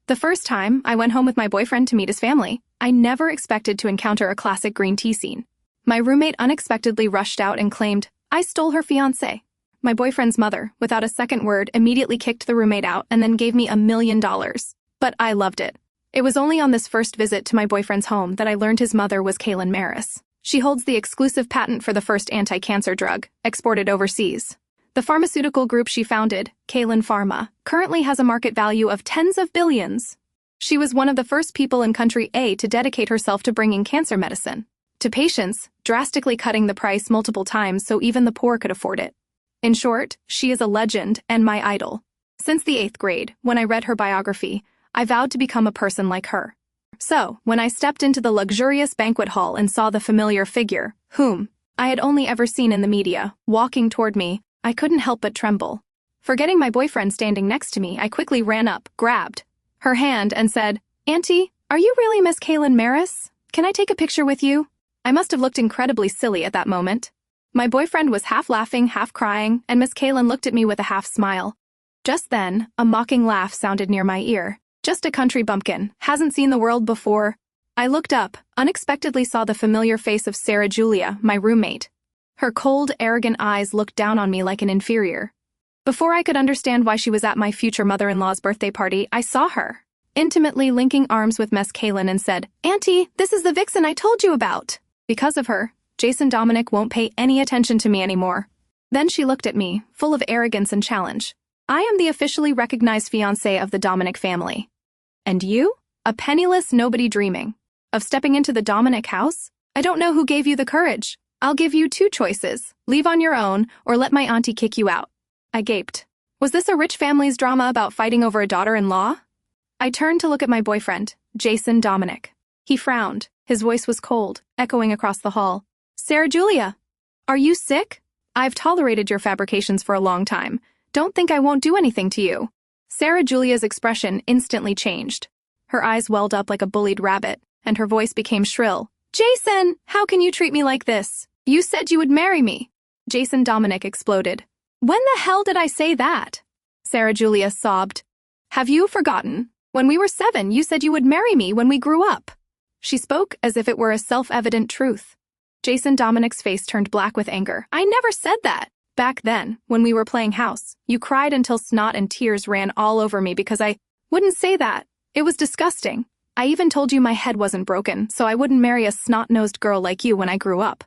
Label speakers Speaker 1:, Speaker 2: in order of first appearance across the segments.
Speaker 1: The first time I went home with my boyfriend to meet his family, I never expected to encounter a classic green tea scene. My roommate unexpectedly rushed out and claimed, "I stole her fiancé." My boyfriend's mother, without a second word, immediately kicked the roommate out and then gave me $1 million. But I loved it. It was only on this first visit to my boyfriend's home that I learned his mother was Kaylin Maris. She holds the exclusive patent for the first anti-cancer drug, exported overseas. The pharmaceutical group she founded, Kaylin Pharma, currently has a market value of tens of billions. She was one of the first people in country A to dedicate herself to bringing cancer medicine to patients, drastically cutting the price multiple times so even the poor could afford it. In short, she is a legend and my idol. Since the 8th grade, when I read her biography, I vowed to become a person like her. So, when I stepped into the luxurious banquet hall and saw the familiar figure, whom I had only ever seen in the media, walking toward me, I couldn't help but tremble. Forgetting my boyfriend standing next to me, I quickly ran up, grabbed her hand, and said, "Auntie, are you really Miss Kaylin Maris? Can I take a picture with you?" I must have looked incredibly silly at that moment. My boyfriend was half laughing, half crying, and Miss Kaylin looked at me with a half smile. Just then, a mocking laugh sounded near my ear. "Just a country bumpkin, hasn't seen the world before." I looked up, unexpectedly saw the familiar face of Sarah Julia, my roommate. Her cold, arrogant eyes looked down on me like an inferior. Before I could understand why she was at my future mother-in-law's birthday party, I saw her, intimately linking arms with Miss Kaylin, and said, "Auntie, this is the vixen I told you about." Because of her, Jason Dominic won't pay any attention to me anymore. Then she looked at me, full of arrogance and challenge. "I am the officially recognized fiancé of the Dominic family. And you? A penniless nobody dreaming of stepping into the Dominic house? I don't know who gave you the courage. I'll give you 2 choices, leave on your own or let my auntie kick you out." I gaped. Was this a rich family's drama about fighting over a daughter-in-law? I turned to look at my boyfriend, Jason Dominic. He frowned. His voice was cold, echoing across the hall. "Sarah Julia, are you sick? I've tolerated your fabrications for a long time. Don't think I won't do anything to you." Sarah Julia's expression instantly changed. Her eyes welled up like a bullied rabbit, and her voice became shrill. "Jason, how can you treat me like this? You said you would marry me." Jason Dominic exploded. "When the hell did I say that?" Sarah Julia sobbed. "Have you forgotten? When we were 7, you said you would marry me when we grew up." She spoke as if it were a self-evident truth. Jason Dominic's face turned black with anger. "I never said that. Back then, when we were playing house, you cried until snot and tears ran all over me because I wouldn't say that. It was disgusting. I even told you my head wasn't broken, so I wouldn't marry a snot-nosed girl like you when I grew up.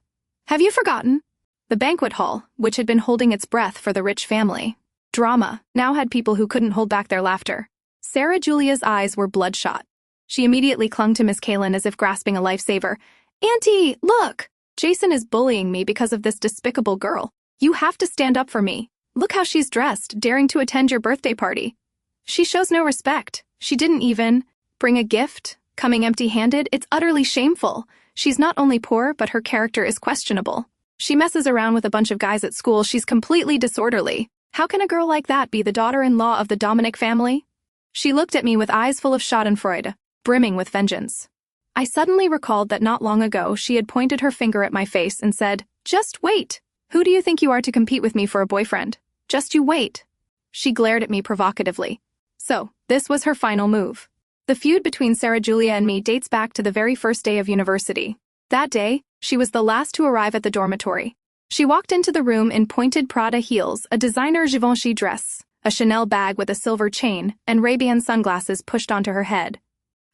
Speaker 1: Have you forgotten?" The banquet hall, which had been holding its breath for the rich family drama, now had people who couldn't hold back their laughter. Sarah Julia's eyes were bloodshot. She immediately clung to Miss Kaylin as if grasping a lifesaver. "Auntie, look! Jason is bullying me because of this despicable girl. You have to stand up for me. Look how she's dressed, daring to attend your birthday party. She shows no respect. She didn't even bring a gift, coming empty-handed. It's utterly shameful. She's not only poor, but her character is questionable. She messes around with a bunch of guys at school. She's completely disorderly. How can a girl like that be the daughter-in-law of the Dominic family?" She looked at me with eyes full of schadenfreude, brimming with vengeance. I suddenly recalled that not long ago she had pointed her finger at my face and said, "Just wait. Who do you think you are to compete with me for a boyfriend? Just you wait." She glared at me provocatively. So, this was her final move. The feud between Sarah Julia and me dates back to the very first day of university. That day, she was the last to arrive at the dormitory. She walked into the room in pointed Prada heels, a designer Givenchy dress, a Chanel bag with a silver chain, and Ray-Ban sunglasses pushed onto her head.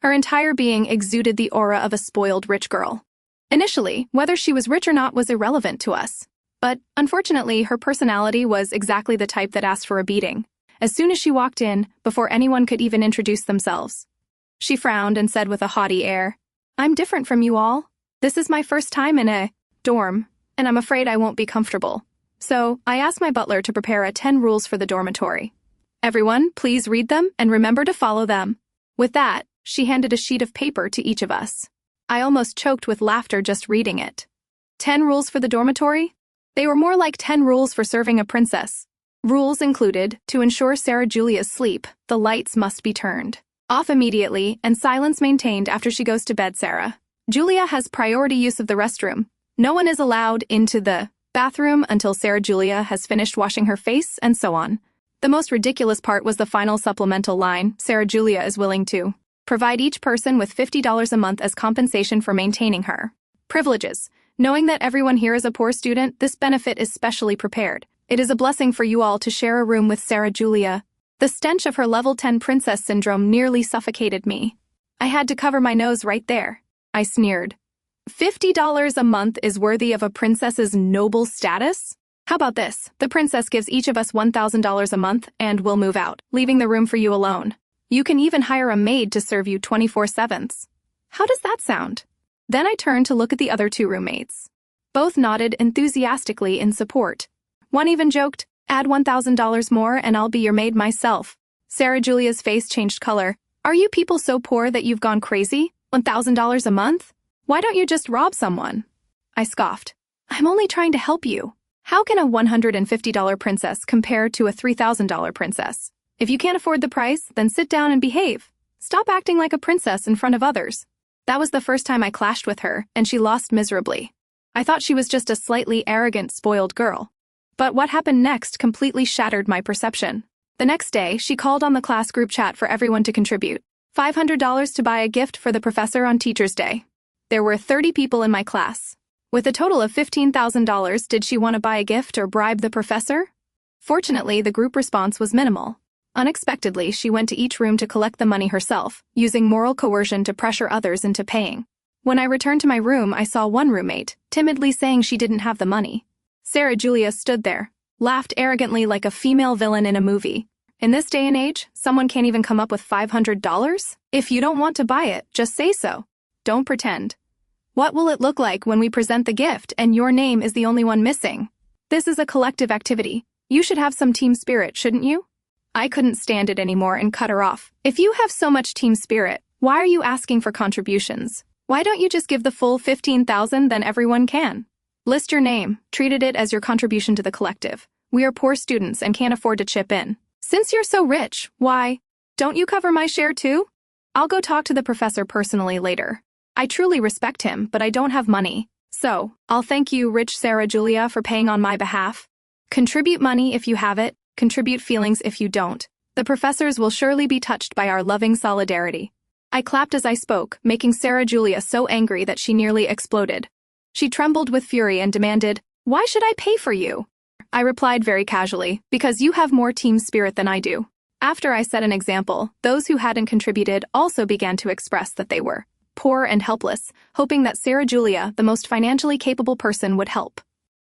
Speaker 1: Her entire being exuded the aura of a spoiled rich girl. Initially, whether she was rich or not was irrelevant to us. But, unfortunately, her personality was exactly the type that asked for a beating. As soon as she walked in, before anyone could even introduce themselves, she frowned and said with a haughty air, "I'm different from you all. This is my first time in a dorm, and I'm afraid I won't be comfortable. So, I asked my butler to prepare a 10 rules for the dormitory. Everyone, please read them and remember to follow them." With that, she handed a sheet of paper to each of us. I almost choked with laughter just reading it. 10 rules for the dormitory? They were more like 10 rules for serving a princess. Rules included, to ensure Sarah Julia's sleep, the lights must be turned off immediately and silence maintained after she goes to bed. Sarah Julia has priority use of the restroom. No one is allowed into the bathroom until Sarah Julia has finished washing her face, and so on. The most ridiculous part was the final supplemental line: Sarah Julia is willing to provide each person with $50 a month as compensation for maintaining her privileges. Knowing that everyone here is a poor student, this benefit is specially prepared. It is a blessing for you all to share a room with Sarah Julia. The stench of her level 10 princess syndrome nearly suffocated me. I had to cover my nose right there. I sneered. $50 a month is worthy of a princess's noble status? How about this? The princess gives each of us $1,000 a month and we'll move out, leaving the room for you alone. You can even hire a maid to serve you 24/7. How does that sound? Then I turned to look at the other two roommates. Both nodded enthusiastically in support. One even joked, "Add $1,000 more and I'll be your maid myself." Sarah Julia's face changed color. "Are you people so poor that you've gone crazy? $1,000 a month? Why don't you just rob someone?" I scoffed. "I'm only trying to help you. How can a $150 princess compare to a $3,000 princess? If you can't afford the price, then sit down and behave. Stop acting like a princess in front of others." That was the first time I clashed with her, and she lost miserably. I thought she was just a slightly arrogant, spoiled girl. But what happened next completely shattered my perception. The next day, she called on the class group chat for everyone to contribute $500 to buy a gift for the professor on Teacher's Day. There were 30 people in my class. With a total of $15,000, did she want to buy a gift or bribe the professor? Fortunately, the group response was minimal. Unexpectedly, she went to each room to collect the money herself, using moral coercion to pressure others into paying. When I returned to my room, I saw one roommate, timidly saying she didn't have the money. Sarah Julia stood there, laughed arrogantly like a female villain in a movie. In this day and age, someone can't even come up with $500? If you don't want to buy it, just say so. Don't pretend. What will it look like when we present the gift and your name is the only one missing? This is a collective activity. You should have some team spirit, shouldn't you? I couldn't stand it anymore and cut her off. If you have so much team spirit, why are you asking for contributions? Why don't you just give the full $15,000, then everyone can? List your name, treated it as your contribution to the collective. We are poor students and can't afford to chip in. Since you're so rich, why don't you cover my share too? I'll go talk to the professor personally later. I truly respect him, but I don't have money. So, I'll thank you, rich Sarah Julia, for paying on my behalf. Contribute money if you have it. Contribute feelings if you don't. The professors will surely be touched by our loving solidarity. I clapped as I spoke, making Sarah Julia so angry that she nearly exploded. She trembled with fury and demanded, "Why should I pay for you?" I replied very casually, "Because you have more team spirit than I do." After I set an example, those who hadn't contributed also began to express that they were poor and helpless, hoping that Sarah Julia, the most financially capable person, would help.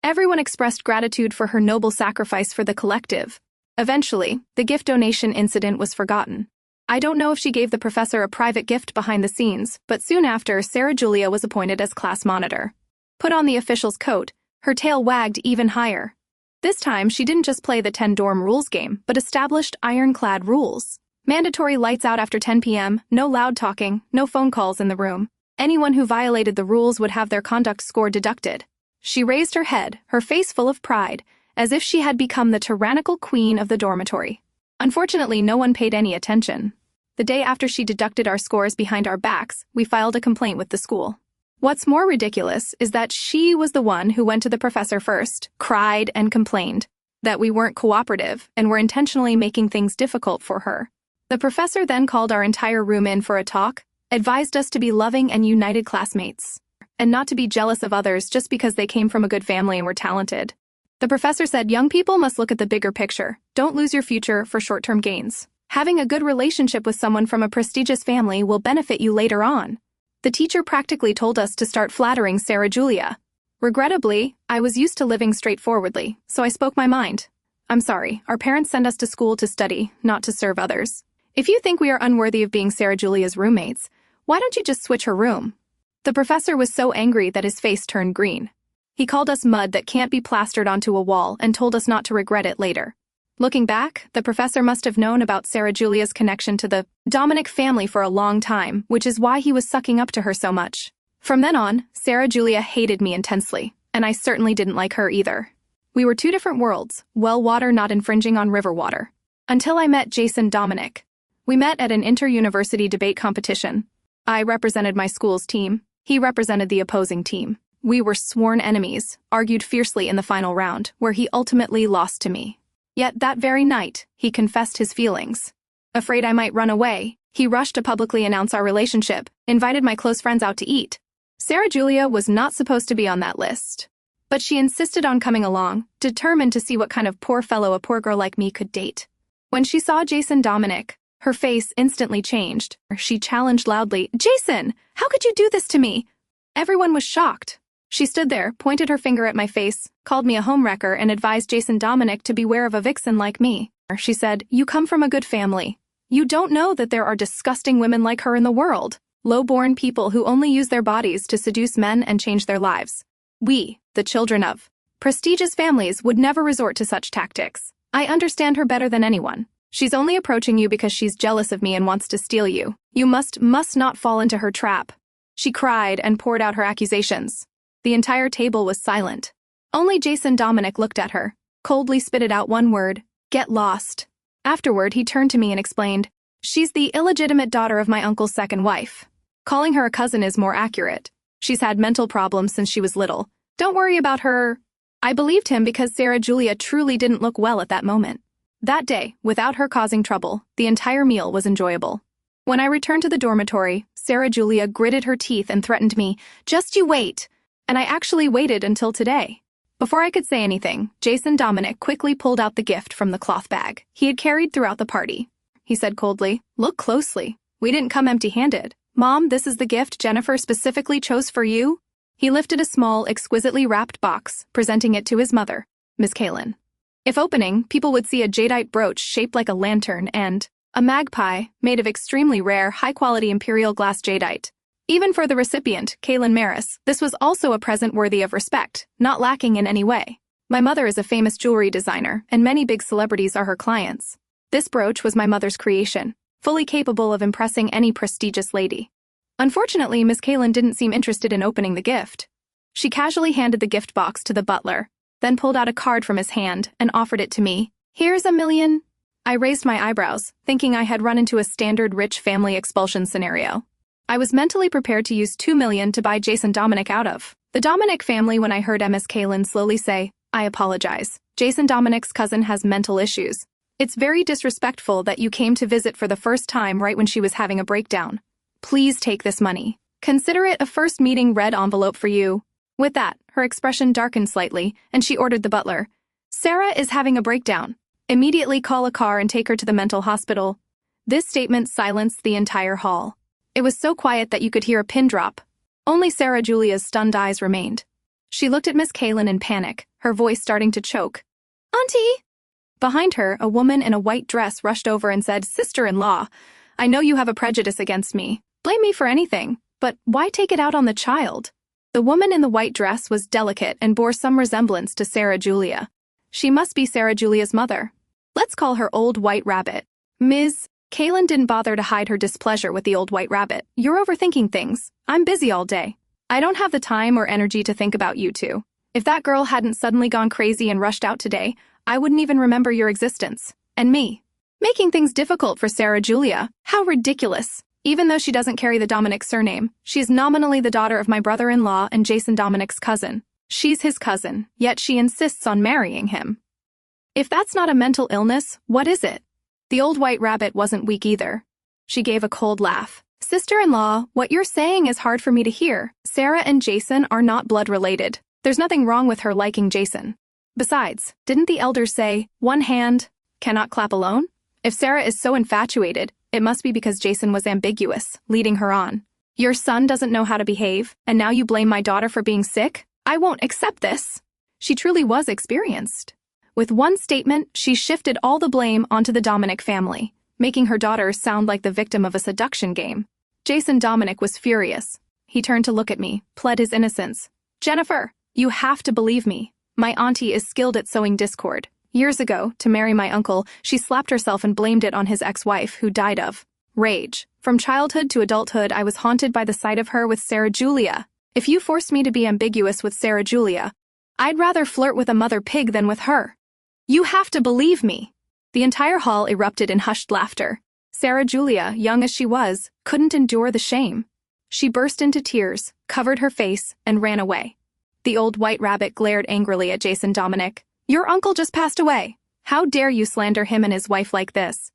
Speaker 1: Everyone expressed gratitude for her noble sacrifice for the collective. Eventually, the gift donation incident was forgotten. I don't know if she gave the professor a private gift behind the scenes, but soon after, Sarah Julia was appointed as class monitor. Put on the official's coat, her tail wagged even higher. This time, she didn't just play the 10 dorm rules game, but established ironclad rules. Mandatory lights out after 10 p.m., no loud talking, no phone calls in the room. Anyone who violated the rules would have their conduct score deducted. She raised her head, her face full of pride, as if she had become the tyrannical queen of the dormitory. Unfortunately, no one paid any attention. The day after she deducted our scores behind our backs, we filed a complaint with the school. What's more ridiculous is that she was the one who went to the professor first, cried and complained that we weren't cooperative and were intentionally making things difficult for her. The professor then called our entire room in for a talk, advised us to be loving and united classmates, and not to be jealous of others just because they came from a good family and were talented. The professor said young people must look at the bigger picture. Don't lose your future for short-term gains. Having a good relationship with someone from a prestigious family will benefit you later on. The teacher practically told us to start flattering Sarah Julia. Regrettably, I was used to living straightforwardly, so I spoke my mind. "I'm sorry, our parents send us to school to study, not to serve others. If you think we are unworthy of being Sarah Julia's roommates, why don't you just switch her room?" The professor was so angry that his face turned green. He called us mud that can't be plastered onto a wall and told us not to regret it later. Looking back, the professor must have known about Sarah Julia's connection to the Dominic family for a long time, which is why he was sucking up to her so much. From then on, Sarah Julia hated me intensely, and I certainly didn't like her either. We were two different worlds, well water not infringing on river water. Until I met Jason Dominic. We met at an inter-university debate competition. I represented my school's team. He represented the opposing team. We were sworn enemies, argued fiercely in the final round, where he ultimately lost to me. Yet that very night, he confessed his feelings. Afraid I might run away, he rushed to publicly announce our relationship, invited my close friends out to eat. Sarah Julia was not supposed to be on that list. But she insisted on coming along, determined to see what kind of poor fellow a poor girl like me could date. When she saw Jason Dominic, her face instantly changed. She challenged loudly, "Jason, how could you do this to me?" Everyone was shocked. She stood there, pointed her finger at my face, called me a homewrecker, and advised Jason Dominic to beware of a vixen like me. She said, "You come from a good family. You don't know that there are disgusting women like her in the world. Low-born people who only use their bodies to seduce men and change their lives. We, the children of prestigious families, would never resort to such tactics. I understand her better than anyone. She's only approaching you because she's jealous of me and wants to steal you. You must not fall into her trap." She cried and poured out her accusations. The entire table was silent. Only Jason Dominic looked at her, coldly spitted out one word, "Get lost." Afterward, he turned to me and explained, "She's the illegitimate daughter of my uncle's second wife. Calling her a cousin is more accurate. She's had mental problems since she was little. Don't worry about her." I believed him because Sarah Julia truly didn't look well at that moment. That day, without her causing trouble, the entire meal was enjoyable. When I returned to the dormitory, Sarah Julia gritted her teeth and threatened me, "Just you wait." And I actually waited until today. Before I could say anything, Jason Dominic quickly pulled out the gift from the cloth bag he had carried throughout the party. He said coldly, "Look closely. We didn't come empty-handed. Mom, this is the gift Jennifer specifically chose for you." He lifted a small, exquisitely wrapped box, presenting it to his mother, Miss Kaylin. If opening, people would see a jadeite brooch shaped like a lantern and a magpie made of extremely rare, high-quality imperial glass jadeite. Even for the recipient, Kaylin Maris, this was also a present worthy of respect, not lacking in any way. My mother is a famous jewelry designer, and many big celebrities are her clients. This brooch was my mother's creation, fully capable of impressing any prestigious lady. Unfortunately, Miss Kaylin didn't seem interested in opening the gift. She casually handed the gift box to the butler, then pulled out a card from his hand and offered it to me. "Here's $1 million. I raised my eyebrows, thinking I had run into a standard rich family expulsion scenario. I was mentally prepared to use $2 million to buy Jason Dominic out of the Dominic family when I heard Miss Kaylin slowly say, "I apologize. Jason Dominic's cousin has mental issues. It's very disrespectful that you came to visit for the first time right when she was having a breakdown. Please take this money. Consider it a first meeting red envelope for you." With that, her expression darkened slightly, and she ordered the butler, "Sarah is having a breakdown. Immediately call a car and take her to the mental hospital." This statement silenced the entire hall. It was so quiet that you could hear a pin drop. Only Sarah Julia's stunned eyes remained. She looked at Miss Kaylin in panic, her voice starting to choke. "Auntie!" Behind her, a woman in a white dress rushed over and said, "Sister-in-law, I know you have a prejudice against me. Blame me for anything, but why take it out on the child?" The woman in the white dress was delicate and bore some resemblance to Sarah Julia. She must be Sarah Julia's mother. Let's call her Old White Rabbit. Ms. Kaylin didn't bother to hide her displeasure with the Old White Rabbit. "You're overthinking things. I'm busy all day. I don't have the time or energy to think about you two. If that girl hadn't suddenly gone crazy and rushed out today, I wouldn't even remember your existence. And me. Making things difficult for Sarah Julia. How ridiculous. Even though she doesn't carry the Dominic surname, she is nominally the daughter of my brother-in-law and Jason Dominic's cousin. She's his cousin, yet she insists on marrying him. If that's not a mental illness, what is it?" The Old White Rabbit wasn't weak either. She gave a cold laugh. "Sister-in-law, what you're saying is hard for me to hear. Sarah and Jason are not blood-related. There's nothing wrong with her liking Jason. Besides, didn't the elders say, 'One hand cannot clap alone'? If Sarah is so infatuated, it must be because Jason was ambiguous, leading her on. Your son doesn't know how to behave, and now you blame my daughter for being sick? I won't accept this." She truly was experienced. With one statement, she shifted all the blame onto the Dominic family, making her daughter sound like the victim of a seduction game. Jason Dominic was furious. He turned to look at me, pled his innocence. "Jennifer, you have to believe me. My auntie is skilled at sowing discord. Years ago, to marry my uncle, she slapped herself and blamed it on his ex-wife, who died of rage. From childhood to adulthood, I was haunted by the sight of her with Sarah Julia. If you forced me to be ambiguous with Sarah Julia, I'd rather flirt with a mother pig than with her. You have to believe me." The entire hall erupted in hushed laughter. Sarah Julia, young as she was, couldn't endure the shame. She burst into tears, covered her face, and ran away. The Old White Rabbit glared angrily at Jason Dominic. "Your uncle just passed away. How dare you slander him and his wife like this?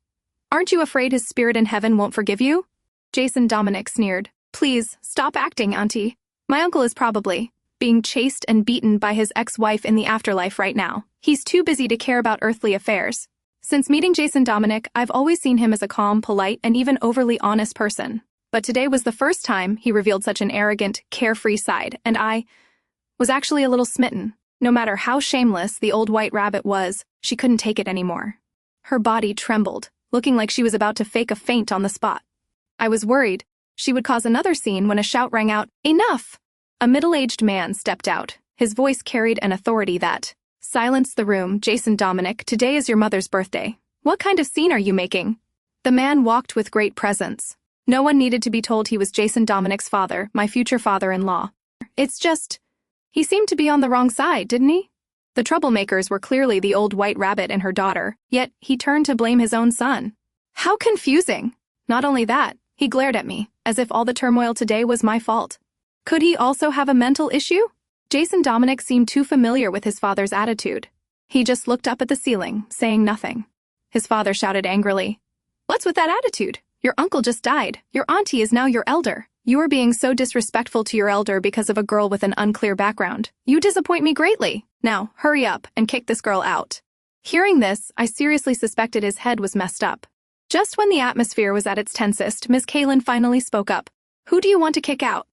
Speaker 1: Aren't you afraid his spirit in heaven won't forgive you? Jason Dominic sneered. Please, stop acting, Auntie. My uncle is probably being chased and beaten by his ex-wife in the afterlife right now. He's too busy to care about earthly affairs. Since meeting Jason Dominic, I've always seen him as a calm, polite, and even overly honest person. But today was the first time he revealed such an arrogant, carefree side, and I was actually a little smitten. No matter how shameless the old white rabbit was, she couldn't take it anymore. Her body trembled, looking like she was about to fake a faint on the spot. I was worried she would cause another scene when a shout rang out, "Enough!" A middle-aged man stepped out. His voice carried an authority that silenced the room. Jason Dominic, today is your mother's birthday. What kind of scene are you making? The man walked with great presence. No one needed to be told he was Jason Dominic's father, my future father-in-law. It's just, he seemed to be on the wrong side, didn't he? The troublemakers were clearly the old white rabbit and her daughter, yet he turned to blame his own son. How confusing! Not only that, he glared at me, as if all the turmoil today was my fault. Could he also have a mental issue? Jason Dominic seemed too familiar with his father's attitude. He just looked up at the ceiling, saying nothing. His father shouted angrily, "What's with that attitude? Your uncle just died. Your auntie is now your elder. You are being so disrespectful to your elder because of a girl with an unclear background. You disappoint me greatly. Now, hurry up and kick this girl out." Hearing this, I seriously suspected his head was messed up. Just when the atmosphere was at its tensest, Miss Kaylin finally spoke up. "Who do you want to kick out?"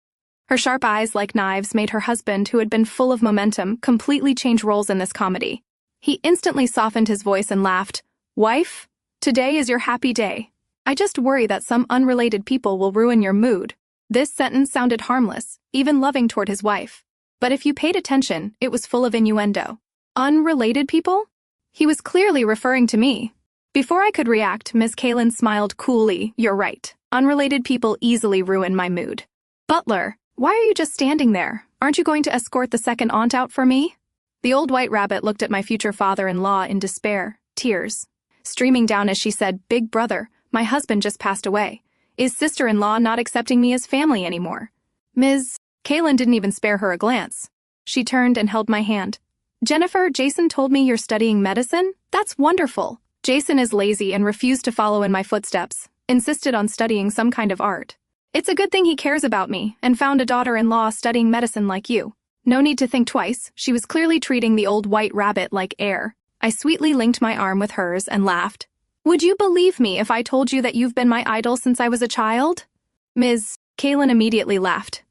Speaker 1: Her sharp eyes like knives made her husband, who had been full of momentum, completely change roles in this comedy. He instantly softened his voice and laughed. "Wife, today is your happy day. I just worry that some unrelated people will ruin your mood." This sentence sounded harmless, even loving toward his wife. But if you paid attention, it was full of innuendo. Unrelated people? He was clearly referring to me. Before I could react, Miss Kaylin smiled coolly. "You're right. Unrelated people easily ruin my mood." "Butler, why are you just standing there? Aren't you going to escort the second aunt out for me?" The old white rabbit looked at my future father-in-law in despair, tears streaming down as she said, "Big brother, my husband just passed away. Is sister-in-law not accepting me as family anymore?" Ms. Kaylin didn't even spare her a glance. She turned and held my hand. "Jennifer, Jason told me you're studying medicine? That's wonderful. Jason is lazy and refused to follow in my footsteps, insisted on studying some kind of art. It's a good thing he cares about me and found a daughter-in-law studying medicine like you." No need to think twice. She was clearly treating the old white rabbit like air. I sweetly linked my arm with hers and laughed. "Would you believe me if I told you that you've been my idol since I was a child?" Ms. Kaylin immediately laughed.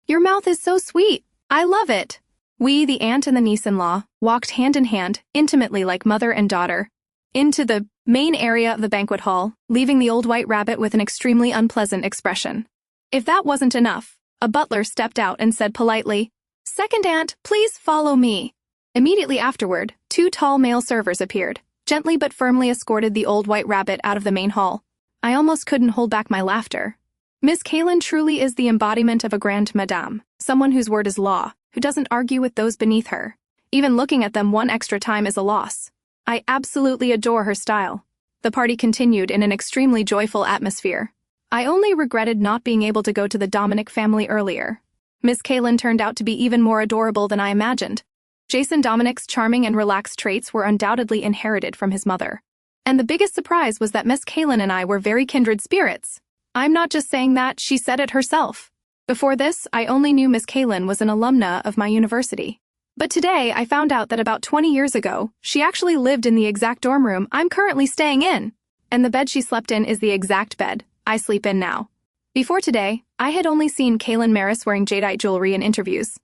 Speaker 1: "Your mouth is so sweet. I love it." We, the aunt and the niece-in-law, walked hand in hand, intimately like mother and daughter, into the main area of the banquet hall, leaving the old white rabbit with an extremely unpleasant expression. If that wasn't enough, a butler stepped out and said politely, "Second aunt, please follow me." Immediately afterward, 2 tall male servers appeared, gently but firmly escorted the old white rabbit out of the main hall. I almost couldn't hold back my laughter. Miss Kaylin truly is the embodiment of a grande madame, someone whose word is law, who doesn't argue with those beneath her. Even looking at them one extra time is a loss. I absolutely adore her style. The party continued in an extremely joyful atmosphere. I only regretted not being able to go to the Dominic family earlier. Miss Kaylin turned out to be even more adorable than I imagined. Jason Dominic's charming and relaxed traits were undoubtedly inherited from his mother. And the biggest surprise was that Miss Kaylin and I were very kindred spirits. I'm not just saying that, she said it herself. Before this, I only knew Miss Kaylin was an alumna of my university. But today, I found out that about 20 years ago, she actually lived in the exact dorm room I'm currently staying in. And the bed she slept in is the exact bed I sleep in now. Before today, I had only seen Kaylin Maris wearing jadeite jewelry in interviews,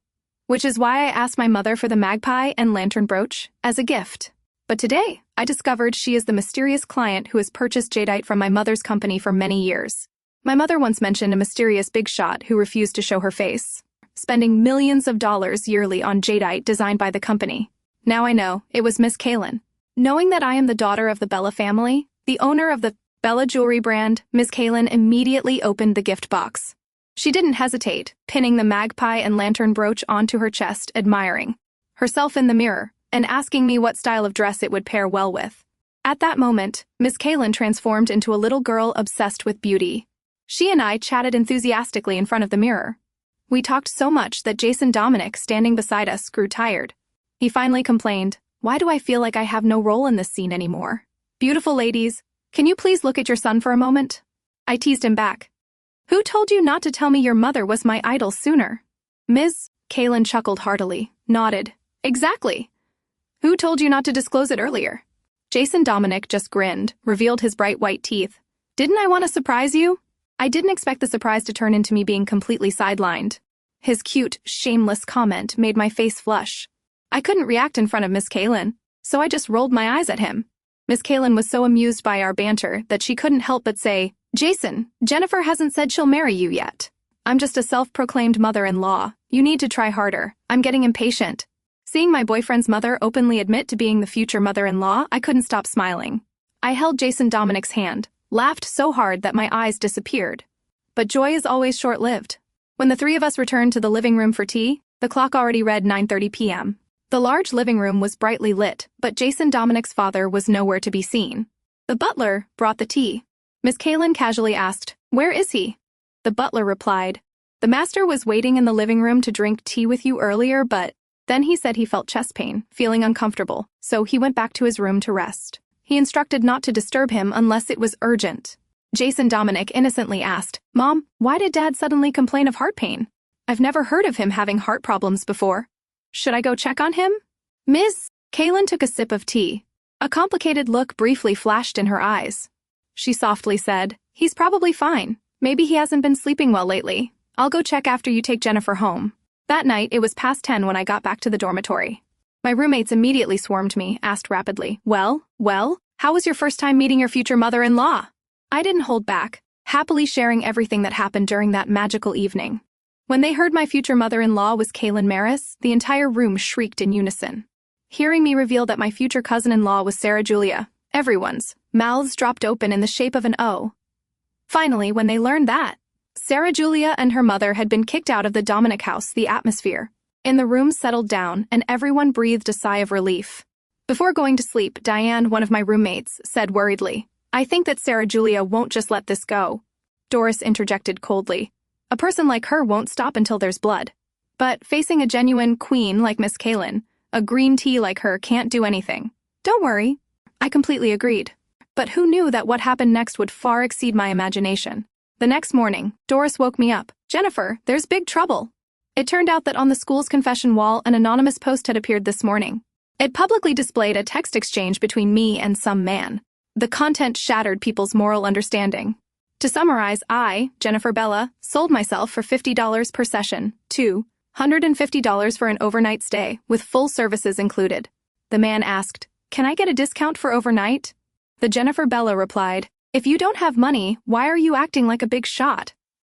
Speaker 1: which is why I asked my mother for the magpie and lantern brooch as a gift. But today, I discovered she is the mysterious client who has purchased jadeite from my mother's company for many years. My mother once mentioned a mysterious big shot who refused to show her face, spending millions of dollars yearly on jadeite designed by the company. Now I know, it was Miss Kaylin. Knowing that I am the daughter of the Bella family, the owner of the Bella jewelry brand, Miss Kaylin immediately opened the gift box. She didn't hesitate, pinning the magpie and lantern brooch onto her chest, admiring herself in the mirror, and asking me what style of dress it would pair well with. At that moment, Miss Kaylin transformed into a little girl obsessed with beauty. She and I chatted enthusiastically in front of the mirror. We talked so much that Jason Dominic, standing beside us, grew tired. He finally complained, Why do I feel like I have no role in this scene anymore? Beautiful ladies, can you please look at your son for a moment? I teased him back. Who told you not to tell me your mother was my idol sooner? Ms. Kaylin chuckled heartily, nodded. Exactly. Who told you not to disclose it earlier? Jason Dominic just grinned, revealed his bright white teeth. Didn't I want to surprise you? I didn't expect the surprise to turn into me being completely sidelined. His cute, shameless comment made my face flush. I couldn't react in front of Miss Kaylin, so I just rolled my eyes at him. Miss Kaylin was so amused by our banter that she couldn't help but say, Jason, Jennifer hasn't said she'll marry you yet. I'm just a self-proclaimed mother-in-law. You need to try harder. I'm getting impatient. Seeing my boyfriend's mother openly admit to being the future mother-in-law, I couldn't stop smiling. I held Jason Dominic's hand, laughed so hard that my eyes disappeared. But joy is always short-lived. When the three of us returned to the living room for tea, the clock already read 9:30 p.m. The large living room was brightly lit, but Jason Dominic's father was nowhere to be seen. The butler brought the tea. Miss Kaylin casually asked, "Where is he?" The butler replied, "The master was waiting in the living room to drink tea with you earlier, but..." Then he said he felt chest pain, feeling uncomfortable, so he went back to his room to rest. He instructed not to disturb him unless it was urgent. Jason Dominic innocently asked, "Mom, why did Dad suddenly complain of heart pain? I've never heard of him having heart problems before. Should I go check on him?" Miss Kaylin took a sip of tea. A complicated look briefly flashed in her eyes. She softly said, "He's probably fine. Maybe he hasn't been sleeping well lately. I'll go check after you take Jennifer home." That night, it was past 10 when I got back to the dormitory. My roommates immediately swarmed me, asked rapidly, Well, how was your first time meeting your future mother-in-law?" I didn't hold back, happily sharing everything that happened during that magical evening. When they heard my future mother-in-law was Kaylin Maris, the entire room shrieked in unison. Hearing me reveal that my future cousin-in-law was Sarah Julia, everyone's mouths dropped open in the shape of an O. Finally, when they learned that Sarah Julia and her mother had been kicked out of the Dominic house, the atmosphere in the room settled down and everyone breathed a sigh of relief. Before going to sleep, Diane, one of my roommates, said worriedly, "I think that Sarah Julia won't just let this go." Doris interjected coldly, "A person like her won't stop until there's blood." But facing a genuine queen like Miss Kaylin, a green tea like her can't do anything. "Don't worry." I completely agreed. But who knew that what happened next would far exceed my imagination? The next morning, Doris woke me up. "Jennifer, there's big trouble." It turned out that on the school's confession wall, an anonymous post had appeared this morning. It publicly displayed a text exchange between me and some man. The content shattered people's moral understanding. To summarize, I, Jennifer Bella, sold myself for $50 per session, $250 for an overnight stay, with full services included. The man asked, "Can I get a discount for overnight?" The Jennifer Bella replied, "If you don't have money, why are you acting like a big shot?"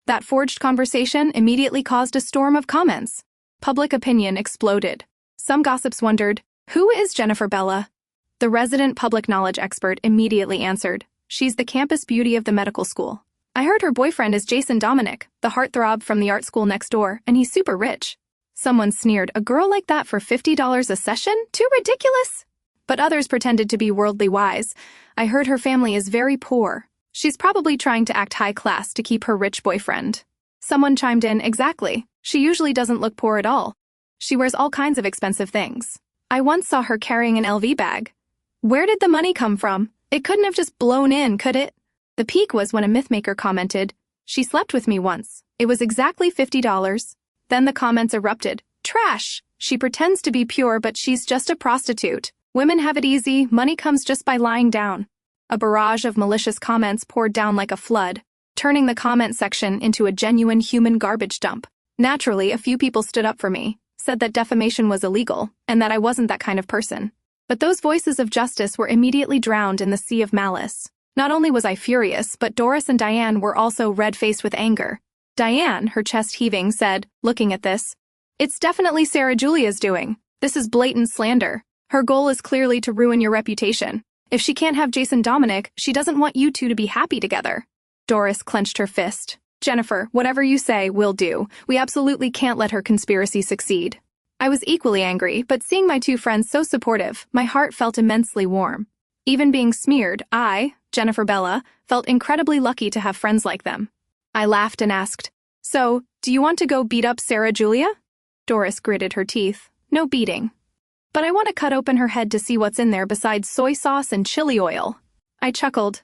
Speaker 1: That forged conversation immediately caused a storm of comments. Public opinion exploded. Some gossips wondered, who is Jennifer Bella? The resident public knowledge expert immediately answered, "She's the campus beauty of the medical school. I heard her boyfriend is Jason Dominic, the heartthrob from the art school next door, and he's super rich." Someone sneered, "A girl like that for $50 a session? Too ridiculous!" But others pretended to be worldly wise. "I heard her family is very poor. She's probably trying to act high class to keep her rich boyfriend." Someone chimed in, "Exactly. She usually doesn't look poor at all. She wears all kinds of expensive things. I once saw her carrying an LV bag. Where did the money come from? It couldn't have just blown in, could it?" The peak was when a mythmaker commented, "She slept with me once. It was exactly $50. Then the comments erupted. "Trash! She pretends to be pure, but she's just a prostitute. Women have it easy. Money comes just by lying down." A barrage of malicious comments poured down like a flood, turning the comment section into a genuine human garbage dump. Naturally, a few people stood up for me, said that defamation was illegal, and that I wasn't that kind of person. But those voices of justice were immediately drowned in the sea of malice. Not only was I furious, but Doris and Diane were also red-faced with anger. Diane, her chest heaving, said, looking at this, "It's definitely Sarah Julia's doing. This is blatant slander. Her goal is clearly to ruin your reputation. If she can't have Jason Dominic, she doesn't want you two to be happy together." Doris clenched her fist. "Jennifer, whatever you say, will do. We absolutely can't let her conspiracy succeed." I was equally angry, but seeing my two friends so supportive, my heart felt immensely warm. Even being smeared, I, Jennifer Bella, felt incredibly lucky to have friends like them. I laughed and asked, "So, do you want to go beat up Sarah Julia?" Doris gritted her teeth. "No beating." but I want to cut open her head to see what's in there besides soy sauce and chili oil. I chuckled.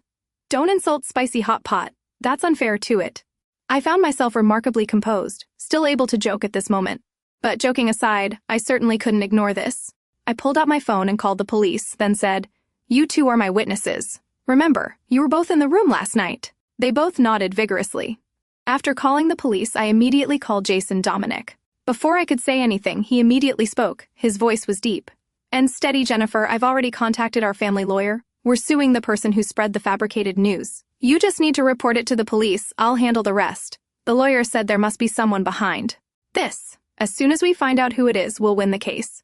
Speaker 1: Don't insult spicy hot pot. That's unfair to it. I found myself remarkably composed, still able to joke at this moment. But joking aside, I certainly couldn't ignore this. I pulled out my phone and called the police, then said, "You two are my witnesses. Remember, you were both in the room last night." They both nodded vigorously. After calling the police, I immediately called Jason Dominic. Before I could say anything, he immediately spoke. His voice was deep. "And steady, Jennifer, I've already contacted our family lawyer. We're suing the person who spread the fabricated news. You just need to report it to the police. I'll handle the rest." The lawyer said there must be someone behind this. As soon as we find out who it is, we'll win the case.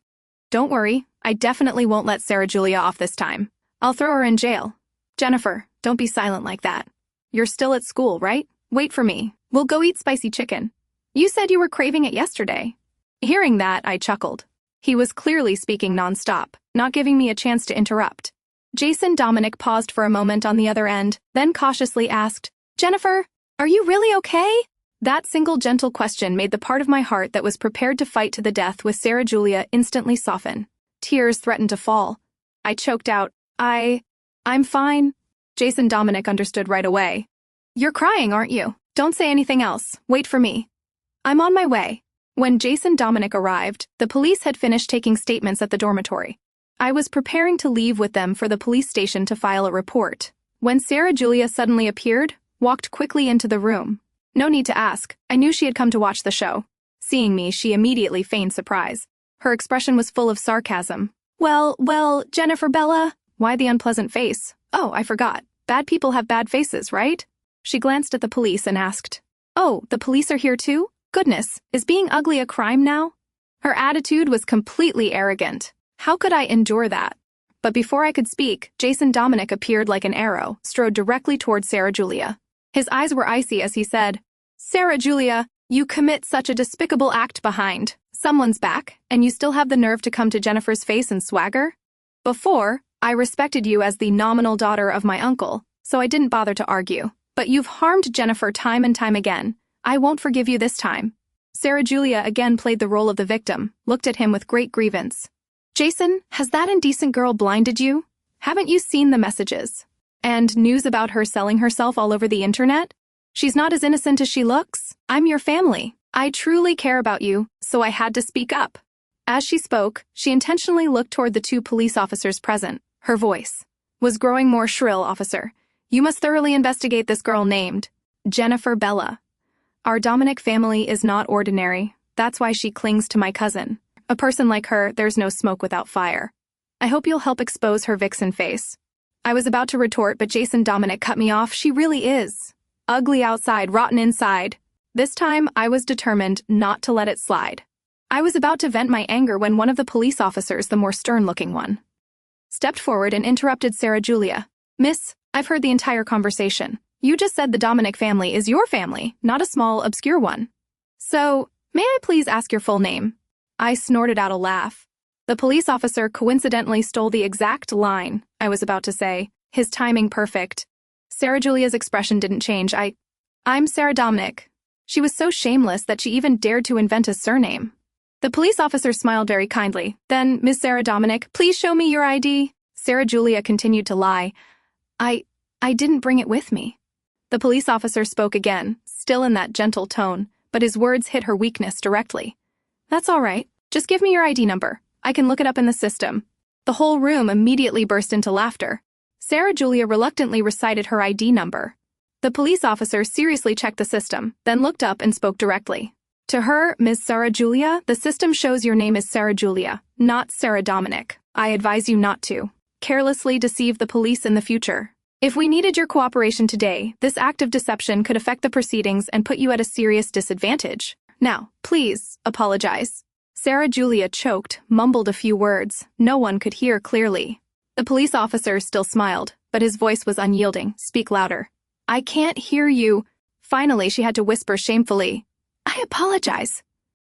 Speaker 1: Don't worry, I definitely won't let Sarah Julia off this time. I'll throw her in jail. Jennifer, don't be silent like that. You're still at school, right? Wait for me. We'll go eat spicy chicken. You said you were craving it yesterday. Hearing that, I chuckled. He was clearly speaking nonstop, not giving me a chance to interrupt. Jason Dominic paused for a moment on the other end, then cautiously asked, "Jennifer, are you really okay?" That single gentle question made the part of my heart that was prepared to fight to the death with Sarah Julia instantly soften. Tears threatened to fall. I choked out, I'm fine." Jason Dominic understood right away. "You're crying, aren't you? Don't say anything else. Wait for me. I'm on my way." When Jason Dominic arrived, the police had finished taking statements at the dormitory. I was preparing to leave with them for the police station to file a report, when Sarah Julia suddenly appeared, walked quickly into the room. No need to ask, I knew she had come to watch the show. Seeing me, she immediately feigned surprise. Her expression was full of sarcasm. Well, Jennifer Bella." "Why the unpleasant face? Oh, I forgot. Bad people have bad faces, right?" She glanced at the police and asked, "Oh, the police are here too? Goodness, is being ugly a crime now?" Her attitude was completely arrogant. How could I endure that? But before I could speak, Jason Dominic appeared like an arrow, strode directly toward Sarah Julia. His eyes were icy as he said, "Sarah Julia, you commit such a despicable act behind someone's back, and you still have the nerve to come to Jennifer's face and swagger? Before, I respected you as the nominal daughter of my uncle, so I didn't bother to argue. But you've harmed Jennifer time and time again. I won't forgive you this time." Sarah Julia again played the role of the victim, looked at him with great grievance. "Jason, has that indecent girl blinded you? Haven't you seen the messages? And news about her selling herself all over the internet? She's not as innocent as she looks. I'm your family. I truly care about you, so I had to speak up." As she spoke, she intentionally looked toward the two police officers present. Her voice was growing more shrill. "Officer, you must thoroughly investigate this girl named Jennifer Bella. Our Dominic family is not ordinary. That's why she clings to my cousin. A person like her, there's no smoke without fire. I hope you'll help expose her vixen face." I was about to retort, but Jason Dominic cut me off. "She really is. Ugly outside, rotten inside." This time, I was determined not to let it slide. I was about to vent my anger when one of the police officers, the more stern-looking one, stepped forward and interrupted Sarah Julia. "Miss, I've heard the entire conversation. You just said the Dominic family is your family, not a small, obscure one. So, may I please ask your full name?" I snorted out a laugh. The police officer coincidentally stole the exact line I was about to say, his timing perfect. Sarah Julia's expression didn't change. I'm Sarah Dominic." She was so shameless that she even dared to invent a surname. The police officer smiled very kindly. "Then, Miss Sarah Dominic, please show me your ID." Sarah Julia continued to lie. I didn't bring it with me." The police officer spoke again, still in that gentle tone, but his words hit her weakness directly. "That's all right. Just give me your ID number. I can look it up in the system." The whole room immediately burst into laughter. Sarah Julia reluctantly recited her ID number. The police officer seriously checked the system, then looked up and spoke directly. To her, "Ms. Sarah Julia, the system shows your name is Sarah Julia, not Sarah Dominic. I advise you not to carelessly deceive the police in the future. If we needed your cooperation today, this act of deception could affect the proceedings and put you at a serious disadvantage. Now, please, apologize." Sarah Julia choked, mumbled a few words. No one could hear clearly. The police officer still smiled, but his voice was unyielding. "Speak louder." "I can't hear you." Finally, she had to whisper shamefully, "I apologize."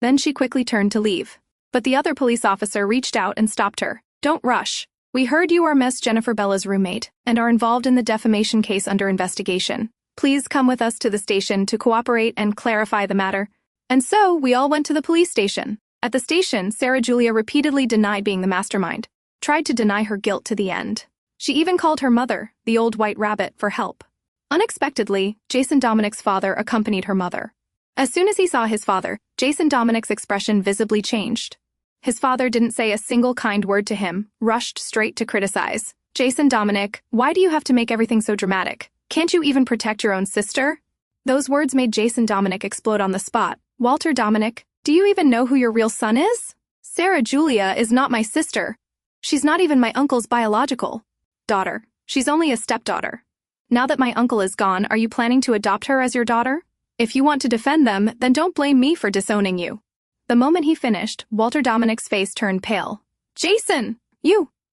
Speaker 1: Then she quickly turned to leave. But the other police officer reached out and stopped her. "Don't rush. We heard you are Miss Jennifer Bella's roommate and are involved in the defamation case under investigation. Please come with us to the station to cooperate and clarify the matter." And so we all went to the police station. At the station, Sarah Julia repeatedly denied being the mastermind, tried to deny her guilt to the end. She even called her mother, the old white rabbit, for help. Unexpectedly, Jason Dominic's father accompanied her mother. As soon as he saw his father, Jason Dominic's expression visibly changed. His father didn't say a single kind word to him, rushed straight to criticize. "Jason Dominic, why do you have to make everything so dramatic? Can't you even protect your own sister?" Those words made Jason Dominic explode on the spot. "Walter Dominic, do you even know who your real son is? Sarah Julia is not my sister. She's not even my uncle's biological daughter. She's only a stepdaughter. Now that my uncle is gone, are you planning to adopt her as your daughter? If you want to defend them, then don't blame me for disowning you." The moment he finished, Walter Dominic's face turned pale. "Jason,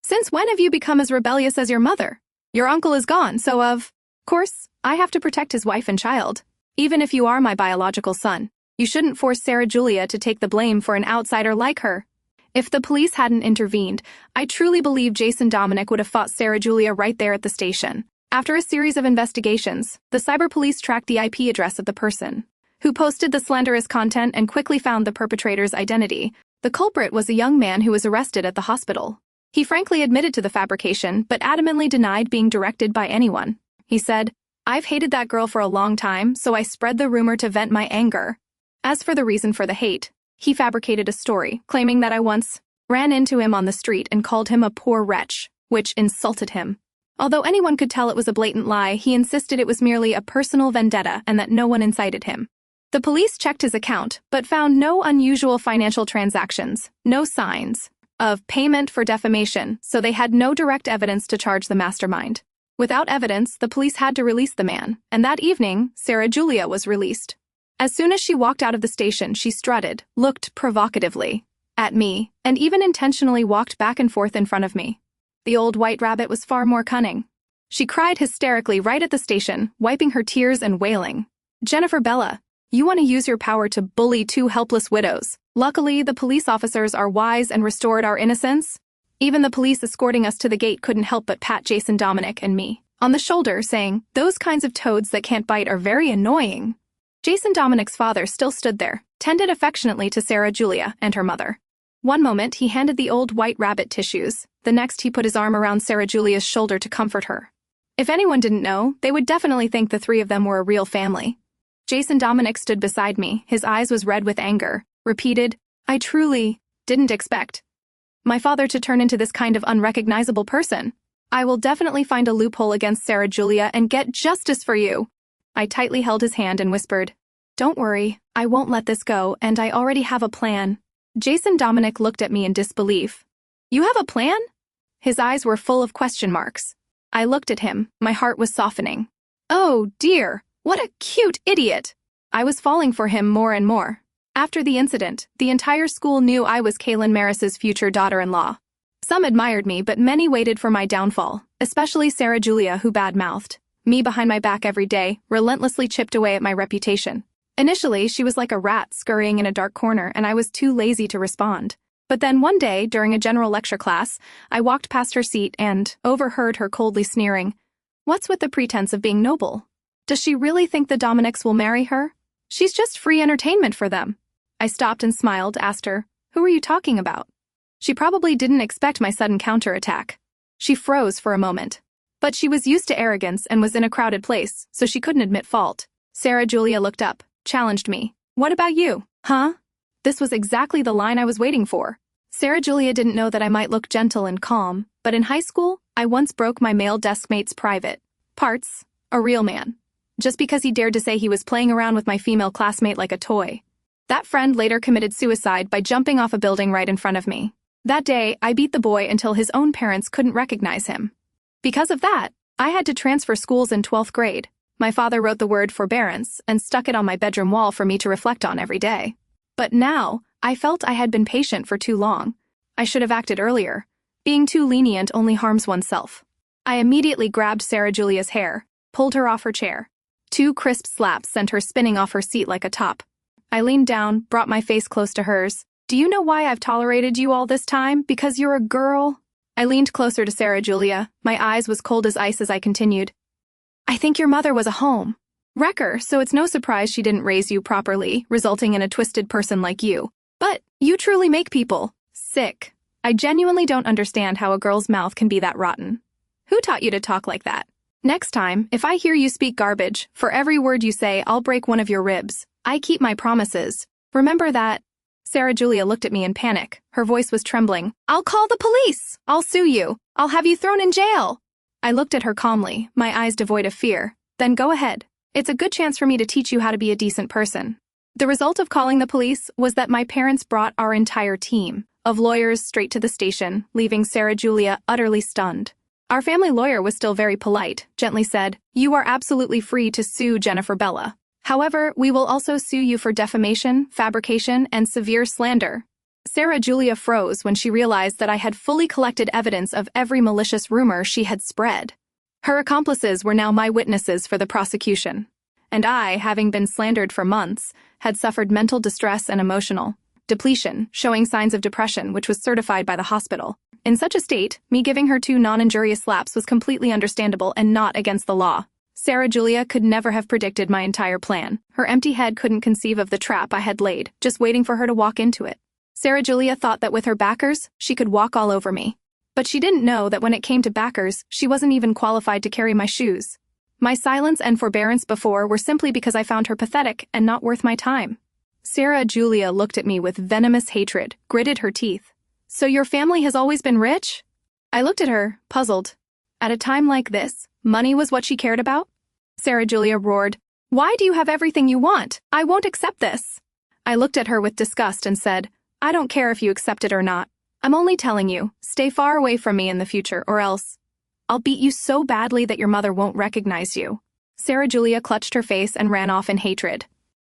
Speaker 1: since when have you become as rebellious as your mother? Your uncle is gone, so of course, I have to protect his wife and child. Even if you are my biological son, you shouldn't force Sarah Julia to take the blame for an outsider like her." If the police hadn't intervened, I truly believe Jason Dominic would have fought Sarah Julia right there at the station. After a series of investigations, the cyber police tracked the IP address of the person who posted the slanderous content and quickly found the perpetrator's identity. The culprit was a young man who was arrested at the hospital. He frankly admitted to the fabrication, but adamantly denied being directed by anyone. He said, "I've hated that girl for a long time, so I spread the rumor to vent my anger." As for the reason for the hate, he fabricated a story, claiming that I once ran into him on the street and called him a poor wretch, which insulted him. Although anyone could tell it was a blatant lie, he insisted it was merely a personal vendetta and that no one incited him. The police checked his account, but found no unusual financial transactions, no signs of payment for defamation, so they had no direct evidence to charge the mastermind. Without evidence, the police had to release the man, and that evening, Sarah Julia was released. As soon as she walked out of the station, she strutted, looked provocatively at me, and even intentionally walked back and forth in front of me. The old white rabbit was far more cunning. She cried hysterically right at the station, wiping her tears and wailing, "Jennifer Bella, you want to use your power to bully two helpless widows. Luckily, the police officers are wise and restored our innocence." Even the police escorting us to the gate couldn't help but pat Jason Dominic and me on the shoulder, saying, "Those kinds of toads that can't bite are very annoying." Jason Dominic's father still stood there, tended affectionately to Sarah Julia and her mother. One moment, he handed the old white rabbit tissues. The next, he put his arm around Sarah Julia's shoulder to comfort her. If anyone didn't know, they would definitely think the three of them were a real family. Jason Dominic stood beside me, his eyes was red with anger, repeated, "I truly didn't expect my father to turn into this kind of unrecognizable person. I will definitely find a loophole against Sarah Julia and get justice for you." I tightly held his hand and whispered, "Don't worry, I won't let this go, and I already have a plan." Jason Dominic looked at me in disbelief. "You have a plan?" His eyes were full of question marks. I looked at him, my heart was softening. Oh dear, what a cute idiot! I was falling for him more and more. After the incident, the entire school knew I was Kaylin Maris's future daughter-in-law. Some admired me, but many waited for my downfall, especially Sarah Julia, who bad-mouthed me behind my back every day, relentlessly chipped away at my reputation. Initially, she was like a rat scurrying in a dark corner, and I was too lazy to respond. But then one day, during a general lecture class, I walked past her seat and overheard her coldly sneering, "What's with the pretense of being noble? Does she really think the Dominics will marry her? She's just free entertainment for them." I stopped and smiled, asked her, "Who are you talking about?" She probably didn't expect my sudden counterattack. She froze for a moment. But she was used to arrogance and was in a crowded place, so she couldn't admit fault. Sarah Julia looked up, challenged me. "What about you? Huh?" This was exactly the line I was waiting for. Sarah Julia didn't know that I might look gentle and calm, but in high school, I once broke my male deskmate's private parts, a real man, just because he dared to say he was playing around with my female classmate like a toy. That friend later committed suicide by jumping off a building right in front of me. That day, I beat the boy until his own parents couldn't recognize him. Because of that, I had to transfer schools in 12th grade. My father wrote the word forbearance and stuck it on my bedroom wall for me to reflect on every day. But now, I felt I had been patient for too long. I should have acted earlier. Being too lenient only harms oneself. I immediately grabbed Sarah Julia's hair, pulled her off her chair. 2 crisp slaps sent her spinning off her seat like a top. I leaned down, brought my face close to hers. "Do you know why I've tolerated you all this time? Because you're a girl?" I leaned closer to Sarah Julia. My eyes was cold as ice as I continued. "I think your mother was a home wrecker, so it's no surprise she didn't raise you properly, resulting in a twisted person like you. But You truly make people sick. I genuinely don't understand how a girl's mouth can be that rotten. Who taught you to talk like that? Next time, if I hear you speak garbage, for every word you say, I'll break one of your ribs. I keep my promises. Remember that? Sarah Julia looked at me in panic. Her voice was trembling. I'll call the police. I'll sue you. I'll have you thrown in jail. I looked at her calmly, my eyes devoid of fear. Then go ahead. It's a good chance for me to teach you how to be a decent person. The result of calling the police was that my parents brought our entire team of lawyers straight to the station, leaving Sarah Julia utterly stunned. Our family lawyer was still very polite, gently said, "You are absolutely free to sue Jennifer Bella. However, we will also sue you for defamation, fabrication, and severe slander." Sarah Julia froze when she realized that I had fully collected evidence of every malicious rumor she had spread. Her accomplices were now my witnesses for the prosecution. And I, having been slandered for months, had suffered mental distress and emotional depletion, showing signs of depression, which was certified by the hospital. In such a state, me giving her 2 non-injurious slaps was completely understandable and not against the law. Sarah Julia could never have predicted my entire plan. Her empty head couldn't conceive of the trap I had laid, just waiting for her to walk into it. Sarah Julia thought that with her backers, she could walk all over me. But she didn't know that when it came to backers, she wasn't even qualified to carry my shoes. My silence and forbearance before were simply because I found her pathetic and not worth my time. Sarah Julia looked at me with venomous hatred, gritted her teeth. So your family has always been rich? I looked at her, puzzled. At a time like this, money was what she cared about? Sarah Julia roared, "Why do you have everything you want? I won't accept this." I looked at her with disgust and said, "I don't care if you accept it or not. I'm only telling you, stay far away from me in the future or else I'll beat you so badly that your mother won't recognize you." Sarah Julia clutched her face and ran off in hatred.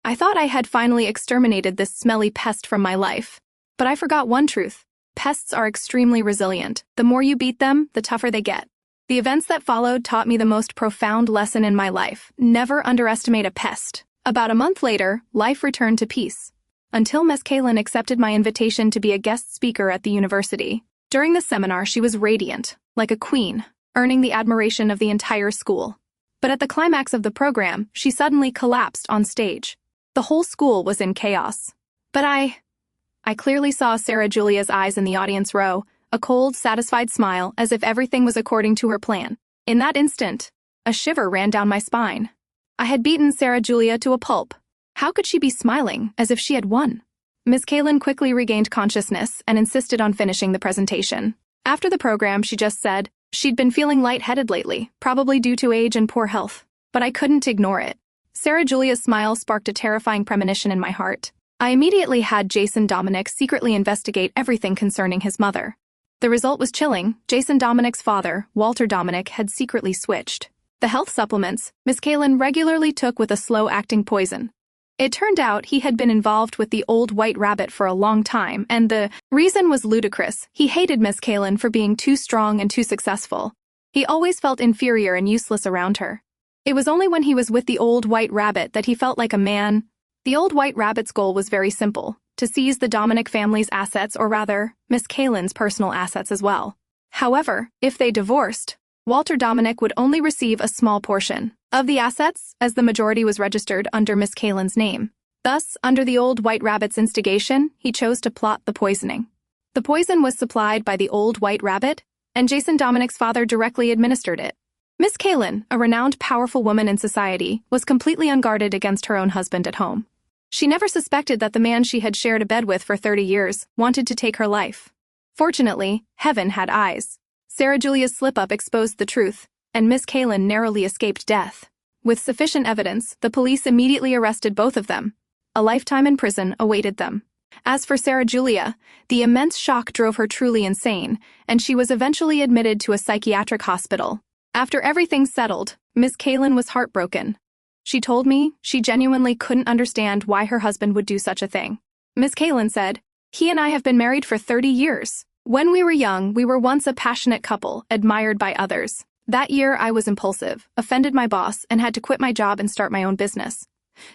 Speaker 1: I thought I had finally exterminated this smelly pest from my life. But I forgot one truth. Pests are extremely resilient. The more you beat them, the tougher they get. The events that followed taught me the most profound lesson in my life. Never underestimate a pest. About a month later, life returned to peace. Until Miss Kaylin accepted my invitation to be a guest speaker at the university. During the seminar, she was radiant, like a queen, earning the admiration of the entire school. But at the climax of the program, she suddenly collapsed on stage. The whole school was in chaos. But I clearly saw Sarah Julia's eyes in the audience row, a cold, satisfied smile as if everything was according to her plan. In that instant, a shiver ran down my spine. I had beaten Sarah Julia to a pulp. How could she be smiling, as if she had won? Miss Kaylin quickly regained consciousness and insisted on finishing the presentation. After the program, she just said she'd been feeling lightheaded lately, probably due to age and poor health. But I couldn't ignore it. Sarah Julia's smile sparked a terrifying premonition in my heart. I immediately had Jason Dominic secretly investigate everything concerning his mother. The result was chilling. Jason Dominic's father, Walter Dominic, had secretly switched the health supplements Miss Kaylin regularly took with a slow-acting poison. It turned out he had been involved with the old white rabbit for a long time, and the reason was ludicrous. He hated Miss Kaylin for being too strong and too successful. He always felt inferior and useless around her. It was only when he was with the old white rabbit that he felt like a man. The old white rabbit's goal was very simple, to seize the Dominic family's assets, or rather, Miss Kaylin's personal assets as well. However, if they divorced, Walter Dominic would only receive a small portion of the assets, as the majority was registered under Miss Kaylin's name. Thus, under the old white rabbit's instigation, he chose to plot the poisoning. The poison was supplied by the old white rabbit, and Jason Dominic's father directly administered it. Miss Kaylin, a renowned powerful woman in society, was completely unguarded against her own husband at home. She never suspected that the man she had shared a bed with for 30 years wanted to take her life. Fortunately, heaven had eyes. Sarah Julia's slip-up exposed the truth, and Miss Kaylin narrowly escaped death. With sufficient evidence, the police immediately arrested both of them. A lifetime in prison awaited them. As for Sarah Julia, the immense shock drove her truly insane, and she was eventually admitted to a psychiatric hospital. After everything settled, Miss Kaylin was heartbroken. She told me she genuinely couldn't understand why her husband would do such a thing. Miss Kaylin said, "He and I have been married for 30 years. When we were young, we were once a passionate couple, admired by others. That year, I was impulsive, offended my boss, and had to quit my job and start my own business.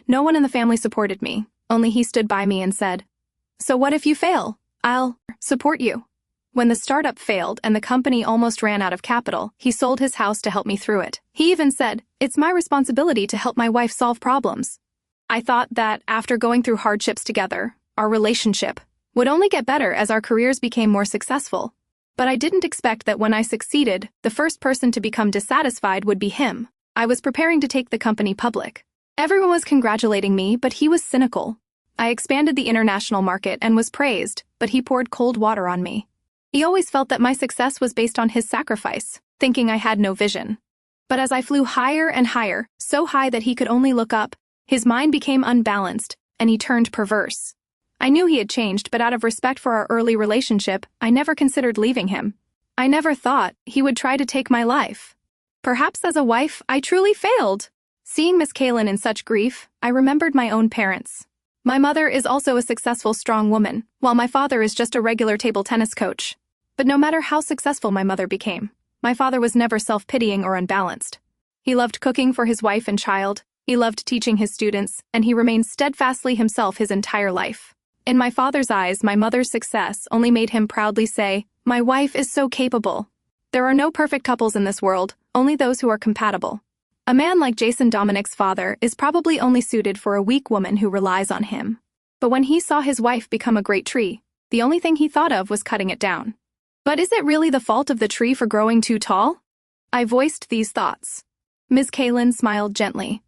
Speaker 1: No one in the family supported me, only he stood by me and said, 'So what if you fail? I'll support you.' When the startup failed and the company almost ran out of capital, he sold his house to help me through it. He even said, 'It's my responsibility to help my wife solve problems.' I thought that after going through hardships together, our relationship would only get better as our careers became more successful. But I didn't expect that when I succeeded, the first person to become dissatisfied would be him. I was preparing to take the company public. Everyone was congratulating me, but he was cynical. I expanded the international market and was praised, but he poured cold water on me. He always felt that my success was based on his sacrifice, thinking I had no vision. But as I flew higher and higher, so high that he could only look up, his mind became unbalanced, and he turned perverse. I knew he had changed, but out of respect for our early relationship, I never considered leaving him. I never thought he would try to take my life. Perhaps as a wife, I truly failed. Seeing Miss Kaylin in such grief, I remembered my own parents. My mother is also a successful, strong woman, while my father is just a regular table tennis coach. But no matter how successful my mother became, my father was never self-pitying or unbalanced. He loved cooking for his wife and child, he loved teaching his students, and he remained steadfastly himself his entire life. In my father's eyes, my mother's success only made him proudly say, "My wife is so capable." There are no perfect couples in this world, only those who are compatible. A man like Jason Dominic's father is probably only suited for a weak woman who relies on him. But when he saw his wife become a great tree, the only thing he thought of was cutting it down. But is it really the fault of the tree for growing too tall? I voiced these thoughts. Ms. Kaylin smiled gently.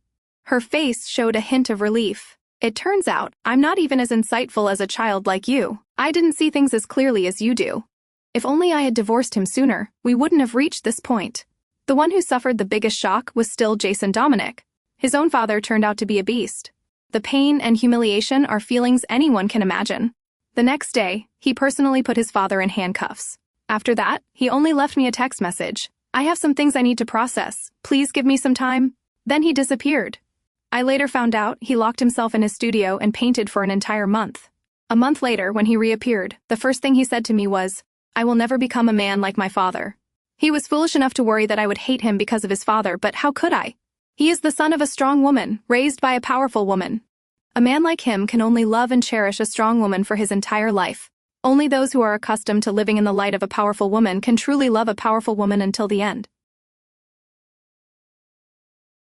Speaker 1: Her face showed a hint of relief. It turns out, I'm not even as insightful as a child like you. I didn't see things as clearly as you do. If only I had divorced him sooner, we wouldn't have reached this point. The one who suffered the biggest shock was still Jason Dominic. His own father turned out to be a beast. The pain and humiliation are feelings anyone can imagine. The next day, he personally put his father in handcuffs. After that, he only left me a text message. "I have some things I need to process. Please give me some time." Then he disappeared. I later found out he locked himself in his studio and painted for an entire month. A month later, when he reappeared, the first thing he said to me was, "I will never become a man like my father." He was foolish enough to worry that I would hate him because of his father, but how could I? He is the son of a strong woman, raised by a powerful woman. A man like him can only love and cherish a strong woman for his entire life. Only those who are accustomed to living in the light of a powerful woman can truly love a powerful woman until the end.